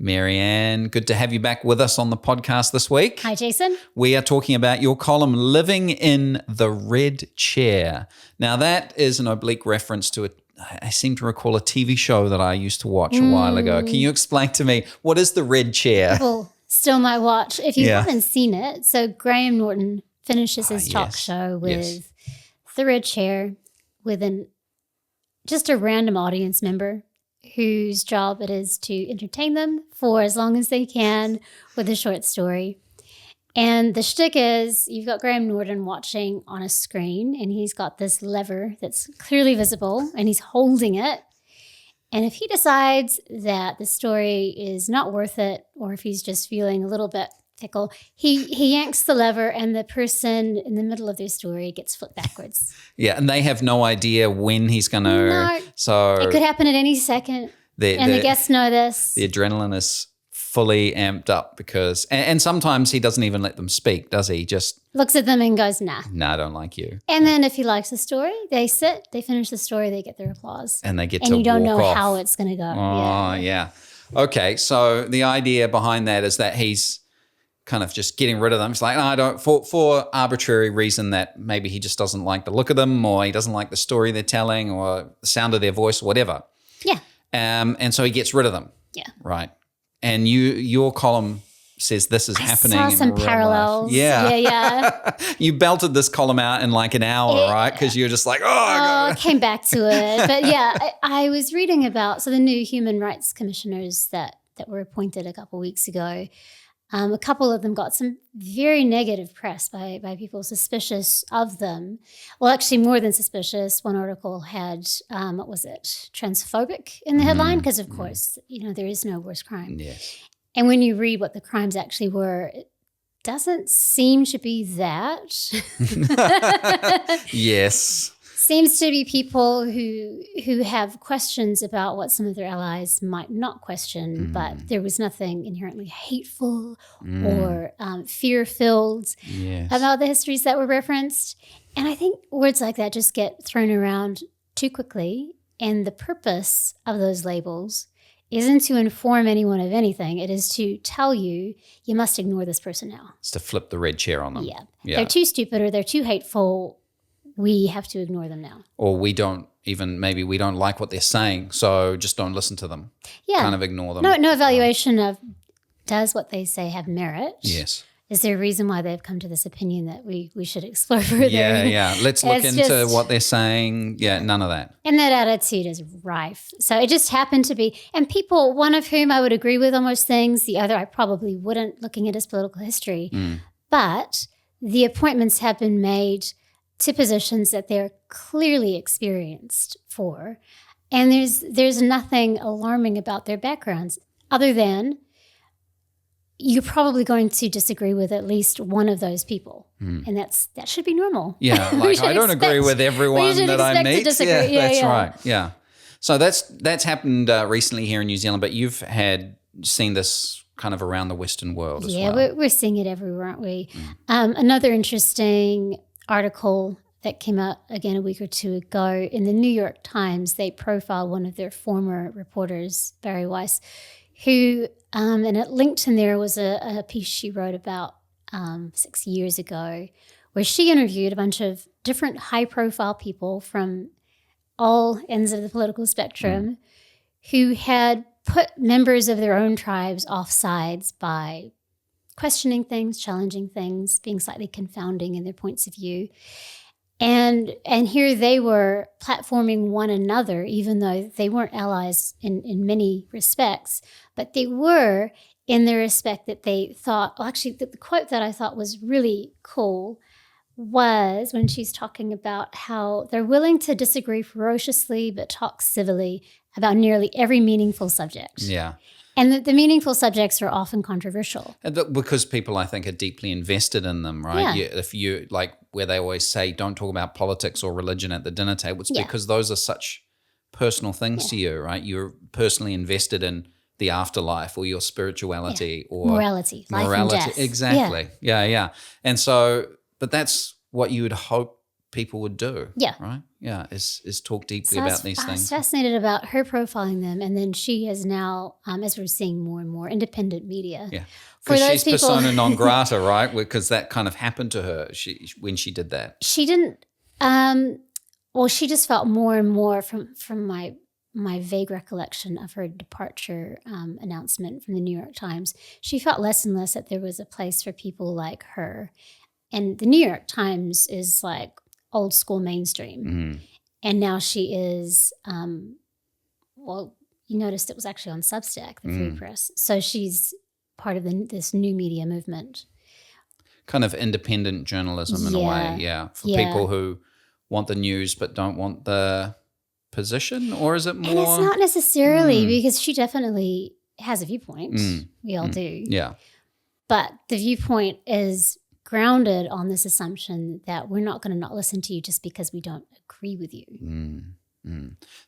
Maryanne, good to have you back with us on the podcast this week. Hi, Jason. We are talking about your column, Living in the Red Chair. Now, that is an oblique reference to I seem to recall a TV show that I used to watch a while ago. Can you explain to me, what is the Red Chair? People still might watch. If you haven't seen it, so Graham Norton finishes his talk show with the Red Chair with just a random audience member whose job it is to entertain them for as long as they can with a short story. And the shtick is you've got Graham Norton watching on a screen, and he's got this lever that's clearly visible, and he's holding it. And if he decides that the story is not worth it, or if he's just feeling a little bit fickle, he yanks the lever, and the person in the middle of their story gets flipped backwards. Yeah, and they have no idea when he's going to. No, so it could happen at any second. The guests know this. The adrenaline is fully amped up because, and sometimes he doesn't even let them speak, does he? Just looks at them and goes, nah, I don't like you. And then if he likes the story, they sit, they finish the story, they get their applause. And they get to walk off. And you don't know off. how it's going to go. Oh, yeah. Okay, so the idea behind that is that he's kind of just getting rid of them. It's like, no, I don't, for arbitrary reason that maybe he just doesn't like the look of them, or he doesn't like the story they're telling, or the sound of their voice, or whatever. Yeah. And so he gets rid of them. Yeah. Right. And your column says this is happening in real parallels. Life. Yeah. Yeah. You belted this column out in like an hour, right? Because you're just like, I came back to it. But yeah, I was reading about, the new human rights commissioners that were appointed a couple of weeks ago. A couple of them got some very negative press by people suspicious of them. Well, actually more than suspicious. One article had, transphobic in the headline, because of course, there is no worse crime. Yes. And when you read what the crimes actually were, it doesn't seem to be that. Yes. Seems to be people who have questions about what some of their allies might not question, but there was nothing inherently hateful or fear-filled about the histories that were referenced. And I think words like that just get thrown around too quickly, and the purpose of those labels isn't to inform anyone of anything. It is to tell you must ignore this person now. It's to flip the red chair on them. Yeah. They're too stupid, or they're too hateful. We have to ignore them now. Or maybe we don't like what they're saying, so just don't listen to them. Yeah. Kind of ignore them. No evaluation of, does what they say have merit? Yes. Is there a reason why they've come to this opinion that we should explore further? Yeah. Let's look into what they're saying. Yeah, none of that. And that attitude is rife. So it just happened to be, and people, one of whom I would agree with on most things, the other I probably wouldn't, looking at his political history. But the appointments have been made to positions that they're clearly experienced for. And there's nothing alarming about their backgrounds other than you're probably going to disagree with at least one of those people. And that should be normal. Yeah, like I don't agree with everyone that I meet. That's right. Yeah. So that's happened recently here in New Zealand, but you've seen this kind of around the Western world as well. Yeah, we're seeing it everywhere, aren't we? Another interesting article that came out again a week or two ago in the New York Times, they profiled one of their former reporters, Barry Weiss, who, and it linked in there was a piece she wrote about 6 years ago, where she interviewed a bunch of different high-profile people from all ends of the political spectrum who had put members of their own tribes off sides by questioning things, challenging things, being slightly confounding in their points of view. And here they were platforming one another, even though they weren't allies in many respects, but they were in the respect that they thought, well, actually the quote that I thought was really cool was when she's talking about how they're willing to disagree ferociously but talk civilly about nearly every meaningful subject. Yeah. And the meaningful subjects are often controversial. Because people, I think, are deeply invested in them, right? Yeah. If you, like where they always say, don't talk about politics or religion at the dinner table, it's because those are such personal things to you, right? You're personally invested in the afterlife or your spirituality or morality, life and death. Exactly. Yeah. And so, but that's what you would hope people would do. Yeah. Right? is talk deeply So about these I was things. fascinated about her profiling them, and then she is now, as we're seeing more and more, independent media. Yeah, For because those she's people, persona non grata, right? Because that kind of happened to her when she did that. she didn't. Well, she just felt more and more from my vague recollection of her departure announcement from the New York Times. She felt less and less that there was a place for people like her, and the New York Times is like old school mainstream. Mm. And now she is, well, you noticed it was actually on Substack, the Free Press. So she's part of this new media movement. Kind of independent journalism in a way, for people who want the news but don't want the position, or is it more? And it's not necessarily, because she definitely has a viewpoint. We all do. Yeah. But the viewpoint is grounded on this assumption that we're not going to not listen to you just because we don't agree with you.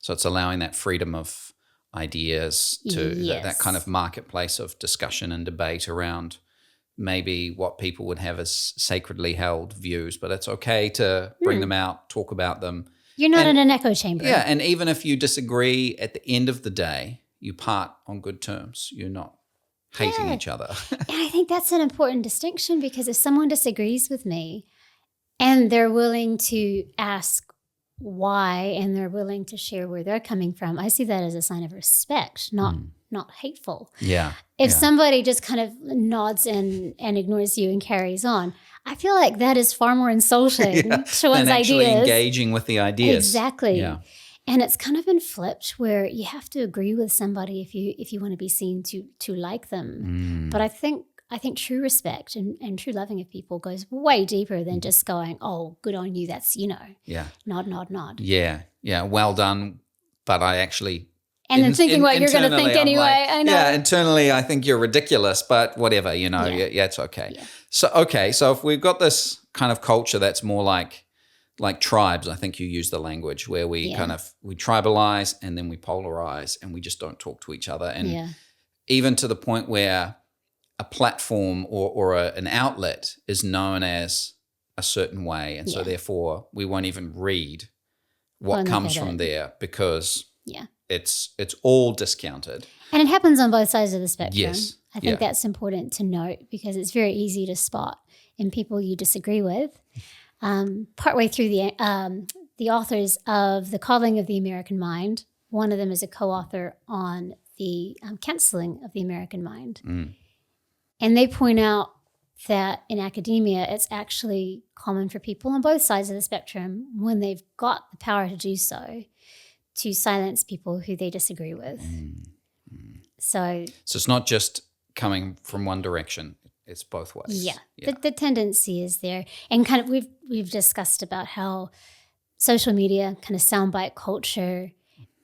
So it's allowing that freedom of ideas to that kind of marketplace of discussion and debate around maybe what people would have as sacredly held views, but it's okay to bring them out, talk about them. You're not in an echo chamber. Yeah, and even if you disagree, at the end of the day, you part on good terms. You're not hating each other. And I think that's an important distinction, because if someone disagrees with me and they're willing to ask why and they're willing to share where they're coming from, I see that as a sign of respect, not hateful. Yeah. If somebody just kind of nods and ignores you and carries on, I feel like that is far more insulting to one's than actually ideas. Engaging with the ideas. Exactly. Yeah. And it's kind of been flipped where you have to agree with somebody if you want to be seen to like them. But I think true respect and true loving of people goes way deeper than just going, oh, good on you. That's, nod. Yeah. Yeah. Well done. But I actually. And then thinking what you're going to think anyway. Like, I know. Yeah. Internally, I think you're ridiculous, but whatever, it's okay. Yeah. So if we've got this kind of culture that's more like tribes, I think you use the language where we we tribalize and then we polarize and we just don't talk to each other. And even to the point where a platform or an outlet is known as a certain way. And so therefore we won't even read what comes from there because it's all discounted. And it happens on both sides of the spectrum. Yes. I think that's important to note, because it's very easy to spot in people you disagree with. Partway through the authors of The Calling of the American Mind, one of them is a co-author on the canceling of the American mind. And they point out that in academia, it's actually common for people on both sides of the spectrum, when they've got the power to do so, to silence people who they disagree with. So it's not just coming from one direction. It's both ways. Yeah. The tendency is there. And kind of we've discussed about how social media, kind of soundbite culture,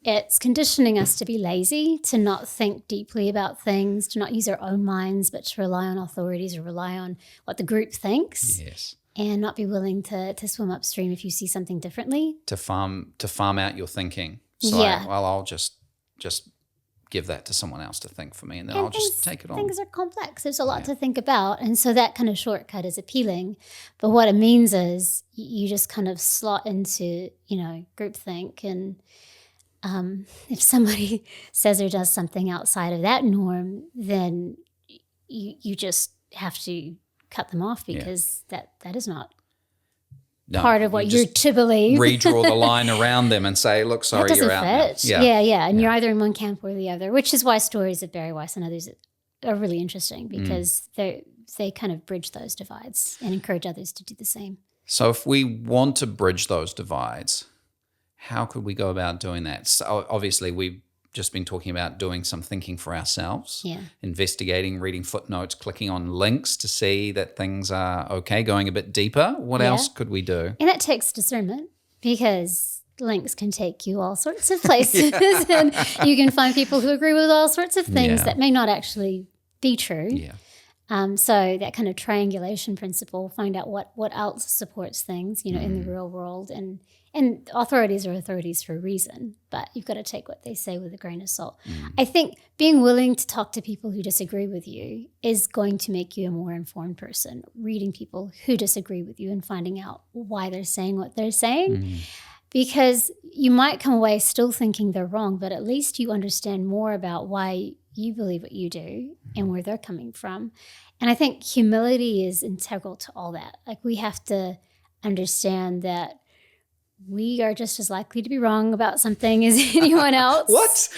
it's conditioning us to be lazy, to not think deeply about things, to not use our own minds, but to rely on authorities or rely on what the group thinks. Yes. And not be willing to swim upstream if you see something differently. To farm out your thinking. So I'll just give that to someone else to think for me, and then I'll just take it on. Things are complex. There's a lot to think about. And so that kind of shortcut is appealing. But what it means is you just kind of slot into, groupthink. And if somebody says or does something outside of that norm, then you just have to cut them off, because that is not part of what you're to believe. Redraw the line around them and say, look, sorry, you're out now. Yeah. And you're either in one camp or the other, which is why stories of Barry Weiss and others are really interesting, because they kind of bridge those divides and encourage others to do the same. So if we want to bridge those divides, how could we go about doing that? So obviously, we've just been talking about doing some thinking for ourselves, investigating, reading footnotes, clicking on links to see that things are okay, going a bit deeper. What else could we do? And that takes discernment, because links can take you all sorts of places and you can find people who agree with all sorts of things that may not actually be true. So that kind of triangulation principle, find out what else supports things, in the real world. And authorities are authorities for a reason, but you've got to take what they say with a grain of salt. I think being willing to talk to people who disagree with you is going to make you a more informed person. Reading people who disagree with you and finding out why they're saying what they're saying because you might come away still thinking they're wrong, but at least you understand more about why you believe what you do and where they're coming from. And I think humility is integral to all that. Like, we have to understand that we are just as likely to be wrong about something as anyone else. What?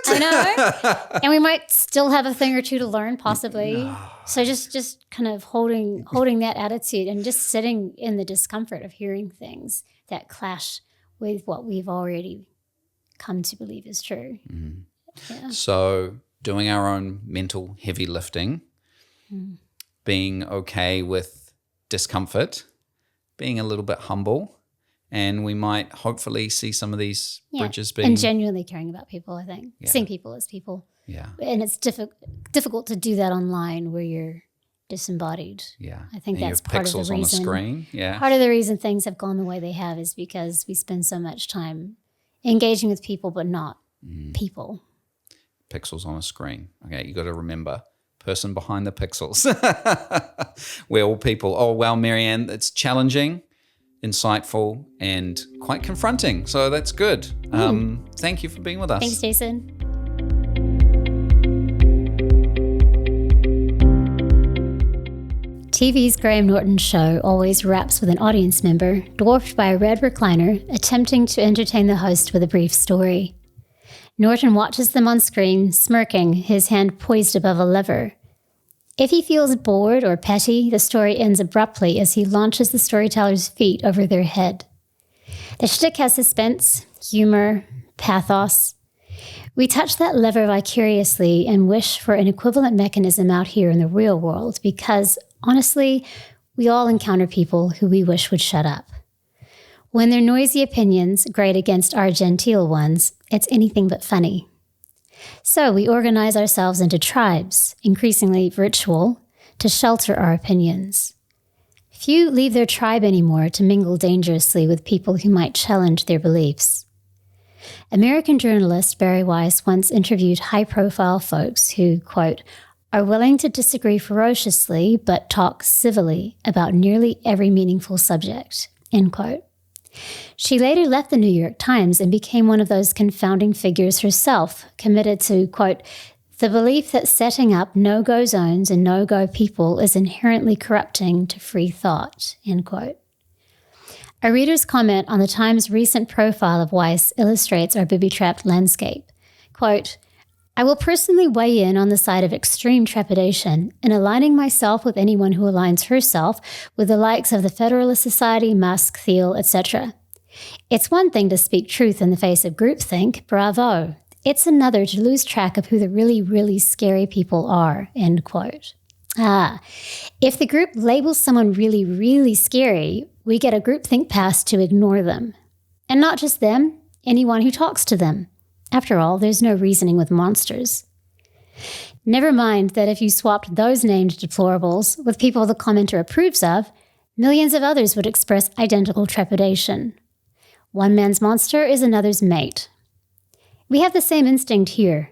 I know. And we might still have a thing or two to learn, possibly. No. So just kind of holding that attitude and just sitting in the discomfort of hearing things that clash with what we've already come to believe is true. Mm. Yeah. So doing our own mental heavy lifting, being okay with discomfort, being a little bit humble, and we might hopefully see some of these bridges being... And genuinely caring about people, I think. Yeah. Seeing people as people. Yeah. And it's difficult to do that online where you're disembodied. Yeah. I think and that's part of the reason. On the screen. Yeah. Part of the reason things have gone the way they have is because we spend so much time engaging with people, but not people. Pixels on a screen. Okay, you got to remember, person behind the pixels. We're all people. Oh, wow, Maryanne, it's challenging, insightful, and quite confronting. So that's good. Thank you for being with us. Thanks, Jason. TV's Graham Norton Show always wraps with an audience member, dwarfed by a red recliner, attempting to entertain the host with a brief story. Norton watches them on screen, smirking, his hand poised above a lever. If he feels bored or petty, the story ends abruptly as he launches the storyteller's feet over their head. The shtick has suspense, humor, pathos. We touch that lever vicariously and wish for an equivalent mechanism out here in the real world because, honestly, we all encounter people who we wish would shut up. When their noisy opinions grate against our genteel ones, it's anything but funny. So we organize ourselves into tribes, increasingly virtual, to shelter our opinions. Few leave their tribe anymore to mingle dangerously with people who might challenge their beliefs. American journalist Barry Weiss once interviewed high-profile folks who, quote, are willing to disagree ferociously but talk civilly about nearly every meaningful subject, end quote. She later left the New York Times and became one of those confounding figures herself, committed to, quote, the belief that setting up no-go zones and no-go people is inherently corrupting to free thought, end quote. A reader's comment on the Times' recent profile of Weiss illustrates our booby-trapped landscape. Quote, I will personally weigh in on the side of extreme trepidation in aligning myself with anyone who aligns herself with the likes of the Federalist Society, Musk, Thiel, etc. It's one thing to speak truth in the face of groupthink, bravo. It's another to lose track of who the really, really scary people are, end quote. If the group labels someone really, really scary, we get a groupthink pass to ignore them. And not just them, anyone who talks to them. After all, there's no reasoning with monsters. Never mind that if you swapped those named deplorables with people the commenter approves of, millions of others would express identical trepidation. One man's monster is another's mate. We have the same instinct here.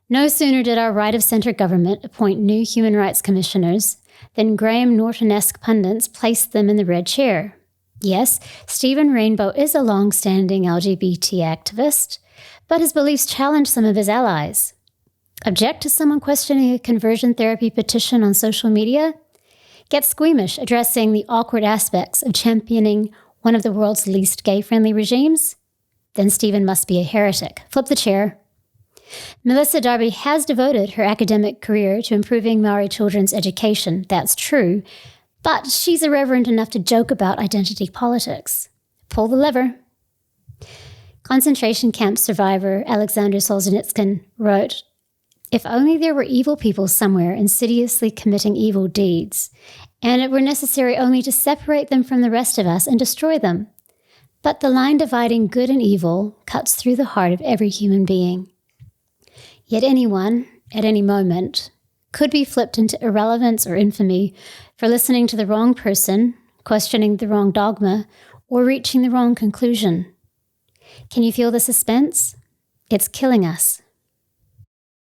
No sooner did our right-of-center government appoint new human rights commissioners than Graham Norton-esque pundits placed them in the red chair. Yes, Stephen Rainbow is a long-standing LGBT activist, but his beliefs challenge some of his allies. Object to someone questioning a conversion therapy petition on social media? Get squeamish addressing the awkward aspects of championing one of the world's least gay-friendly regimes? Then Stephen must be a heretic. Flip the chair. Melissa Darby has devoted her academic career to improving Maori children's education, that's true, but she's irreverent enough to joke about identity politics. Pull the lever. Concentration camp survivor Alexander Solzhenitsyn wrote, if only there were evil people somewhere insidiously committing evil deeds, and it were necessary only to separate them from the rest of us and destroy them. But the line dividing good and evil cuts through the heart of every human being. Yet anyone, at any moment, could be flipped into irrelevance or infamy for listening to the wrong person, questioning the wrong dogma, or reaching the wrong conclusion. Can you feel the suspense? It's killing us.